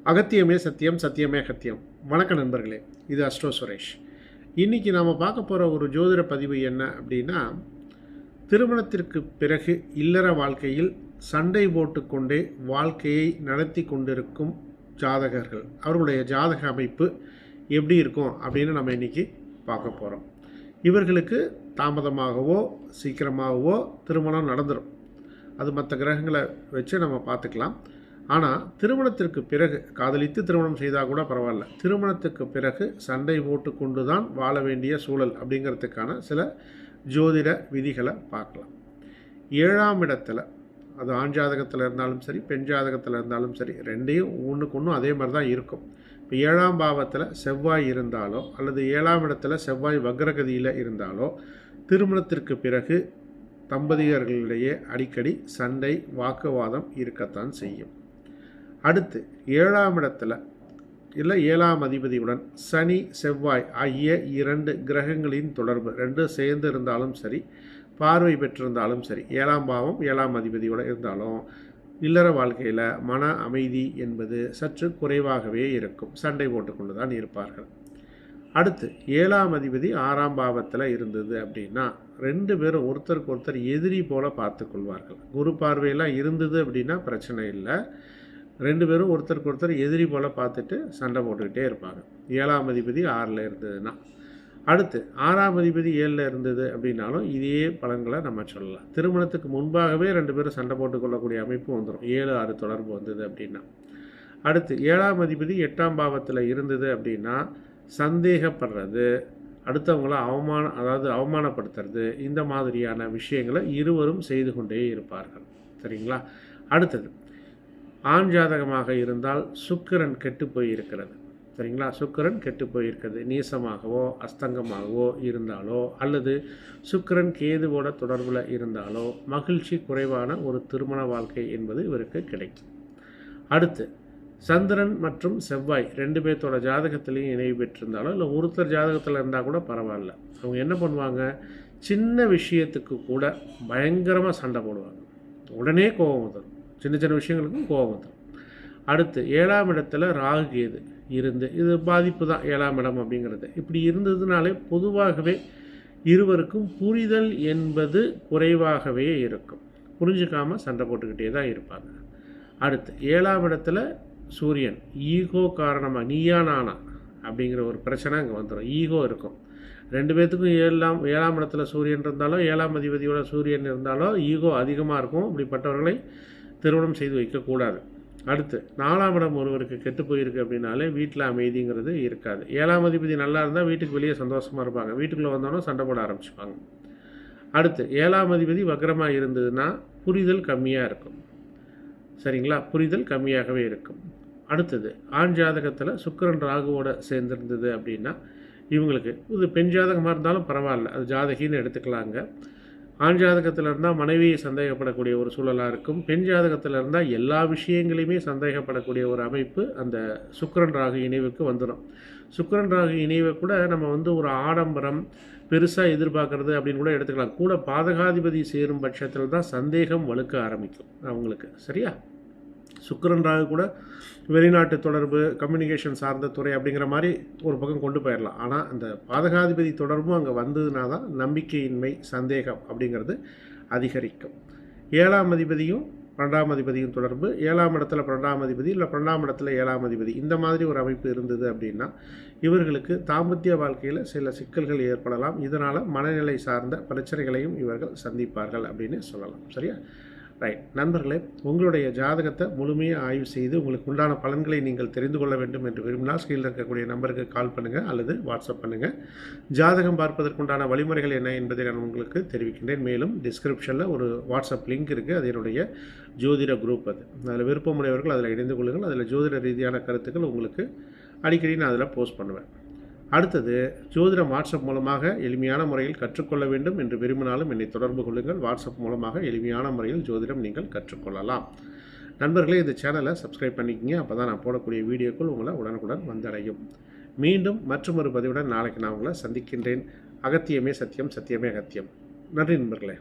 அகத்தியமே சத்தியம், சத்தியமே அகத்தியம். வணக்கம் நண்பர்களே, இது அஸ்ட்ரோ சுரேஷ். இன்றைக்கி நாம் பார்க்க போகிற ஒரு ஜோதிட பதிவு என்ன அப்படின்னா, திருமணத்திற்கு பிறகு இல்லற வாழ்க்கையில் சண்டை போட்டுக்கொண்டே வாழ்க்கையை நடத்தி கொண்டிருக்கும் ஜாதகர்கள், அவர்களுடைய ஜாதக அமைப்பு எப்படி இருக்கும் அப்படின்னு நம்ம இன்றைக்கி பார்க்க போகிறோம். இவர்களுக்கு தாமதமாகவோ சீக்கிரமாகவோ திருமணம் நடந்துடும். அது மற்ற கிரகங்களை வச்சு நம்ம பார்த்துக்கலாம். ஆனால் திருமணத்திற்கு பிறகு காதலித்து திருமணம் செய்தால் கூட பரவாயில்ல, திருமணத்துக்கு பிறகு சண்டை போட்டு கொண்டு தான் வாழ வேண்டிய சூழல் அப்படிங்கிறதுக்கான சில ஜோதிட விதிகளை பார்க்கலாம். 7ஆம் இடத்துல, அது ஆண் ஜாதகத்தில் இருந்தாலும் சரி பெண் ஜாதகத்தில் இருந்தாலும் சரி, ரெண்டையும் ஒன்றுக்கு ஒன்றும் அதே மாதிரி தான் இருக்கும். இப்போ 7ஆம் பாவத்தில் செவ்வாய் இருந்தாலோ அல்லது 7ஆம் இடத்துல செவ்வாய் வக்ரகதியில் இருந்தாலோ திருமணத்திற்கு பிறகு தம்பதியர்களிடையே அடிக்கடி சண்டை வாக்குவாதம் இருக்கத்தான் செய்யும். அடுத்து 7ஆம் இடத்துல இல்லை 7ஆம் அதிபதியுடன் சனி செவ்வாய் ஆகிய 2 கிரகங்களின் தொடர்பு, 2 சேர்ந்து இருந்தாலும் சரி, பார்வை பெற்றிருந்தாலும் சரி, 7ஆம் பாவம் 7ஆம் அதிபதியோடு இருந்தாலும் இல்லற வாழ்க்கையில் மன அமைதி என்பது சற்று குறைவாகவே இருக்கும். சண்டை போட்டுக்கொண்டு தான் இருப்பார்கள். அடுத்து 7ஆம் அதிபதி 6ஆம் பாவத்தில் இருந்தது அப்படின்னா 2 பேரும் ஒருத்தருக்கு ஒருத்தர் எதிரி போல பார்த்து கொள்வார்கள். குரு பார்வையெல்லாம் இருந்தது அப்படின்னா பிரச்சனை இல்லை. 2 பேரும் ஒருத்தருக்கு ஒருத்தர் எதிரி போல் பார்த்துட்டு சண்டை போட்டுக்கிட்டே இருப்பாங்க. 7ஆம் அதிபதி 6ல் இருந்ததுன்னா. அடுத்து 6ஆம் அதிபதி 7ல் இருந்தது அப்படின்னாலும் இதே பலன்களை நம்ம சொல்லலாம். திருமணத்துக்கு முன்பாகவே 2 பேரும் சண்டை போட்டுக்கொள்ளக்கூடிய அமைப்பு வந்துடும், 7-6 தொடர்பு வந்தது அப்படின்னா. அடுத்து 7ஆம் அதிபதி 8ஆம் பாவத்தில் இருந்தது அப்படின்னா சந்தேகப்படுறது, அடுத்தவங்களை அவமானப்படுத்துறது, இந்த மாதிரியான விஷயங்களை இருவரும் செய்து கொண்டே இருப்பார்கள். சரிங்களா? அடுத்தது ஆண் ஜாதகமாக இருந்தால் சுக்கிரன் கெட்டு போயிருக்கிறது. சரிங்களா? சுக்கிரன் கெட்டு போயிருக்கிறது நீசமாகவோ அஸ்தங்கமாகவோ இருந்தாலோ அல்லது சுக்கிரன் கேதுவோட தொடர்பில் இருந்தாலோ மகிழ்ச்சி குறைவான ஒரு திருமண வாழ்க்கை என்பது இவருக்கு கிடைக்கும். அடுத்து சந்திரன் மற்றும் செவ்வாய் 2 பேர்த்தோட ஜாதகத்திலையும் இணைவு பெற்றிருந்தாலோ இல்லை ஒருத்தர் ஜாதகத்தில் இருந்தால் கூட பரவாயில்ல, அவங்க என்ன பண்ணுவாங்க, சின்ன விஷயத்துக்கு கூட பயங்கரமாக சண்டை போடுவாங்க. உடனே கோபம் வந்துடும், சின்ன சின்ன விஷயங்களுக்கும் கோபம் வந்துடும். அடுத்து 7ஆம் இடத்துல ராகு கேது இருந்து, இது பாதிப்பு தான் 7ஆம் இடம் அப்படிங்கிறது. இப்படி இருந்ததுனாலே பொதுவாகவே இருவருக்கும் புரிதல் என்பது குறைவாகவே இருக்கும். புரிஞ்சுக்காமல் சண்டை போட்டுக்கிட்டே தான் இருப்பாங்க. அடுத்து 7ஆம் இடத்துல சூரியன், ஈகோ காரணமாக நீயா நானா அப்படிங்கிற ஒரு பிரச்சனை அங்கே வந்துடும். ஈகோ இருக்கும் 2 பேர்த்துக்கும். 7ஆம் இடத்துல சூரியன் இருந்தாலோ 7ஆம் அதிபதியோட சூரியன் இருந்தாலோ ஈகோ அதிகமாக இருக்கும். இப்படிப்பட்டவர்களை திருமணம் செய்து வைக்கக்கூடாது. அடுத்து 4ஆம் இடம் ஒருவருக்கு கெட்டு போயிருக்கு அப்படின்னாலே வீட்டில் அமைதிங்கிறது இருக்காது. 7ஆம் அதிபதி நல்லா இருந்தால் வீட்டுக்கு வெளியே சந்தோஷமாக இருப்பாங்க, வீட்டுக்குள்ளே வந்தோன்னா சண்டை போட ஆரம்பிச்சுப்பாங்க. அடுத்து 7ஆம் அதிபதி வக்ரமாக இருந்ததுன்னா புரிதல் கம்மியாக இருக்கும். சரிங்களா? புரிதல் கம்மியாகவே இருக்கும். அடுத்தது ஆண் ஜாதகத்தில் சுக்கிரன் ராகுவோட சேர்ந்துருந்தது அப்படின்னா இவங்களுக்கு இது பெண் ஜாதகமாக இருந்தாலும் பரவாயில்ல, அது ஜாதகின்னு எடுத்துக்கலாங்க. ஆண் ஜாதகத்தில் இருந்தால் மனைவியை சந்தேகப்படக்கூடிய ஒரு சூழலாக இருக்கும். பெண் ஜாதகத்தில் இருந்தால் எல்லா விஷயங்களையுமே சந்தேகப்படக்கூடிய ஒரு அமைப்பு அந்த சுக்கிரன் ராகு இணைவுக்கு வந்துடும். சுக்கிரன் ராகு இணைவை கூட நம்ம ஒரு ஆடம்பரம் பெருசாக எதிர்பார்க்கறது அப்படின்னு கூட எடுத்துக்கலாம். கூட பாதகாதிபதி சேரும் பட்சத்தில் தான் சந்தேகம் வலுக்க ஆரம்பிக்கும் அவங்களுக்கு. சரியா? சுக்கிரன் ராகு கூட வெளிநாட்டு தொடர்பு, கம்யூனிகேஷன் சார்ந்த துறை அப்படிங்கிற மாதிரி ஒரு பக்கம் கொண்டு போயிடலாம். ஆனால் அந்த பாதகாதிபதி தொடர்பும் அங்கே வந்ததுனா தான் நம்பிக்கையின்மை, சந்தேகம் அப்படிங்கிறது அதிகரிக்கும். 7ஆம் அதிபதியும் 12ஆம் அதிபதியும் தொடர்பு, 7ஆம் இடத்துல 12ஆம் அதிபதி இல்லை 12ஆம் இடத்துல 7ஆம் அதிபதி, இந்த மாதிரி ஒரு அமைப்பு இருந்தது அப்படின்னா இவர்களுக்கு தாம்பத்திய வாழ்க்கையில் சில சிக்கல்கள் ஏற்படலாம். இதனால் மனநிலை சார்ந்த பிரச்சனைகளையும் இவர்கள் சந்திப்பார்கள் அப்படின்னு சொல்லலாம். சரியா? ரைட் நண்பர்களே, உங்களுடைய ஜாதகத்தை முழுமையாக ஆய்வு செய்து உங்களுக்கு உண்டான பலன்களை நீங்கள் தெரிந்து கொள்ள வேண்டும் என்று விரும்பினால் ஸ்க்ரீனில் இருக்கக்கூடிய நம்பருக்கு கால் பண்ணுங்கள் அல்லது வாட்ஸ்அப் பண்ணுங்கள். ஜாதகம் பார்ப்பதற்குண்டான வழிமுறைகள் என்ன என்பதை நான் உங்களுக்கு தெரிவிக்கின்றேன். மேலும் டிஸ்கிரிப்ஷனில் ஒரு வாட்ஸ்அப் லிங்க் இருக்குது, அது என்னுடைய ஜோதிட குரூப். அதில் விருப்பமுடையவர்கள் அதில் இணைந்து கொள்ளுங்கள். அதில் ஜோதிட ரீதியான கருத்துக்கள் உங்களுக்கு அடிக்கடி நான் அதில் போஸ்ட் பண்ணுவேன். அடுத்தது ஜோதிடம் வாட்ஸ்அப் மூலமாக எளிமையான முறையில் கற்றுக்கொள்ள வேண்டும் என்று விரும்பினாலும் என்னை தொடர்பு கொள்ளுங்கள். வாட்ஸ்அப் மூலமாக எளிமையான முறையில் ஜோதிடம் நீங்கள் கற்றுக்கொள்ளலாம். நண்பர்களே, இந்த சேனலை சப்ஸ்கிரைப் பண்ணிக்கிங்க, அப்போ தான் நான் போடக்கூடிய வீடியோக்கள் உங்களை உடனுக்குடன் வந்தடையும். மீண்டும் மற்றொரு பதிவுடன் நாளைக்கு நான் உங்களை சந்திக்கின்றேன். அகத்தியமே சத்தியம், சத்தியமே அகத்தியம். நன்றி நண்பர்களே.